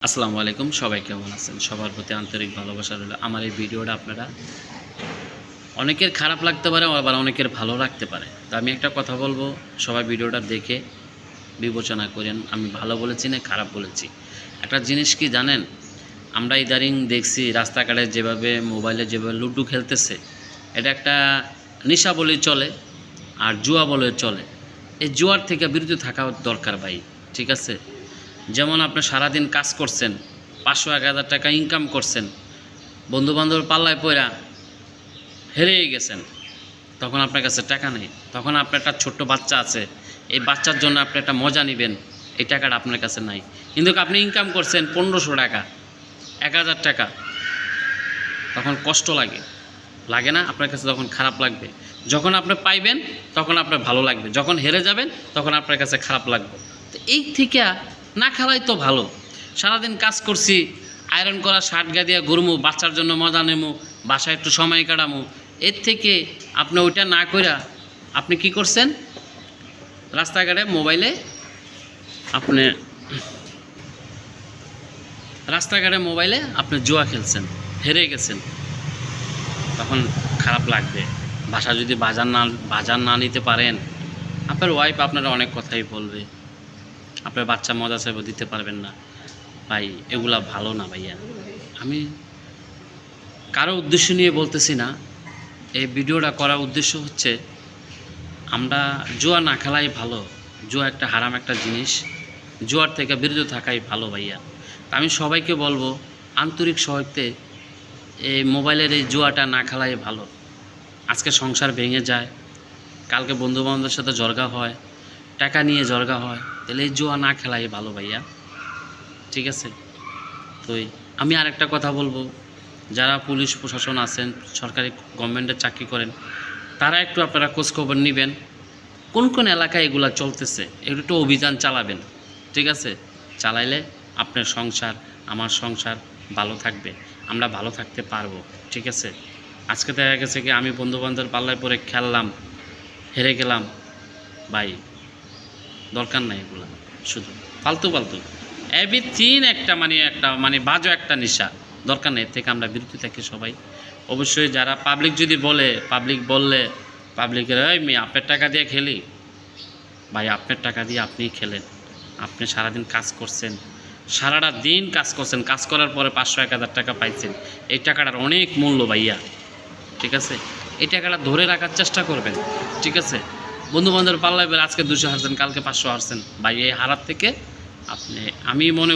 আসসালামু আলাইকুম। সবাই কেমন আছেন? সবার প্রতি আন্তরিক ভালোবাসা রইল। আমার এই ভিডিওটা আপনারা অনেকের খারাপ লাগতে পারে, আবার অনেকের ভালো লাগতে পারে। তো আমি একটা কথা বলবো, সবাই ভিডিওটা দেখে বিবেচনা করেন আমি ভালো বলেছি না খারাপ বলেছি। একটা জিনিস কি জানেন, আমরা ইদারিং দেখছি রাস্তাঘাটে যেভাবে মোবাইলে যেভাবে লুডো খেলতেছে, এটা একটা নেশা বলেই চলে আর জুয়া বলে চলে। এই জুয়ার থেকে বিরত থাকা দরকার ভাই, ঠিক আছে? যেমন আপনি সারাদিন কাজ করছেন, 500-1000 টাকা ইনকাম করছেন, বন্ধুবান্ধব পাল্লায় পড়া হেরেই গেছেন, তখন আপনার কাছে টাকা নেই। তখন আপনার একটা ছোট্ট বাচ্চা আছে, এই বাচ্চার জন্য আপনি একটা মজা নেবেন, এই টাকাটা আপনার কাছে নাই। কিন্তু আপনি ইনকাম করছেন 1500 টাকা, 1000 টাকা, তখন কষ্ট লাগে, লাগে না? আপনার কাছে তখন খারাপ লাগবে। যখন আপনি পাইবেন তখন আপনার ভালো লাগবে, যখন হেরে যাবেন তখন আপনার কাছে খারাপ লাগবে। তো এই থেকে না খেলাই তো ভালো। সারাদিন কাজ করছি, আয়রন করা শার্ট গা দিয়া ঘুরমু, বাচ্চার জন্য মজা নেমু, বাসায় একটু সময় কাটামু, এর থেকে আপনি ওইটা না কইরা আপনি কি করছেন? রাস্তাঘাটে মোবাইলে আপনি জুয়া খেলছেন, হেরে গেছেন, তখন খারাপ লাগবে। বাসা যদি বাজার না নিতে পারেন, আপনার ওয়াইফ আপনারা অনেক কথাই বলবে, আপনার বাচ্চা মজা চাইব, দিতে পারবেন না। ভাই এগুলা ভালো না ভাইয়া। আমি কারো উদ্দেশ্য নিয়ে বলতেছি না, এই ভিডিওটা করার উদ্দেশ্য হচ্ছে আমরা জুয়া না খেলাই ভালো। জুয়া একটা হারাম একটা জিনিস, জুয়ার থেকে বিরত থাকাই ভালো ভাইয়া। আমি সবাইকে বলবো আন্তরিক সহায়তে এই মোবাইলের এই জুয়াটা না খেলাই ভালো। আজকে সংসার ভেঙে যায়, কালকে বন্ধুবান্ধবের সাথে জর্গা হয়, টাকা নিয়ে জর্গা হয়, তাহলে এই জুয়া না খেলাই ভালো ভাইয়া, ঠিক আছে? তো আমি আরেকটা কথা বলবো, যারা পুলিশ প্রশাসন আছেন, সরকারি গভর্নমেন্টের চাকরি করেন, তারা একটু আপনারা খোঁজখবর নেবেন কোন কোন এলাকায় এগুলা চলতেছে, একটু অভিযান চালাবেন, ঠিক আছে? চালাইলে আপনার সংসার, আমার সংসার ভালো থাকবে, আমরা ভালো থাকতে পারবো, ঠিক আছে? আজকে দেখা গেছে কি আমি বন্ধুবান্ধবের পাল্লায় পরে খেললাম, হেরে গেলাম, ভাই দরকার নাই এগুলা, শুধু ফালতু এভরিথিং একটা বাজো একটা নেশা, দরকার নেই। এর থেকে আমরা বিরত থাকি সবাই। অবশ্যই যারা পাবলিক যদি বলে, পাবলিকের ওই মেয়ে আপনার টাকা দিয়ে খেলি, ভাই আপনার টাকা দিয়ে আপনিই খেলেন। আপনি সারাদিন কাজ করছেন, সারাটা দিন কাজ করছেন, কাজ করার পরে 500-1000 টাকা পাইছেন, এই টাকাটার অনেক মূল্য ভাইয়া, ঠিক আছে? এই টাকাটা ধরে রাখার চেষ্টা করবেন, ঠিক আছে? বন্ধুবান্ধবের পাল্লায় আজকে 200 হারছেন, কালকে 500 হারছেন, ভাই এই হারার থেকে আমি মনে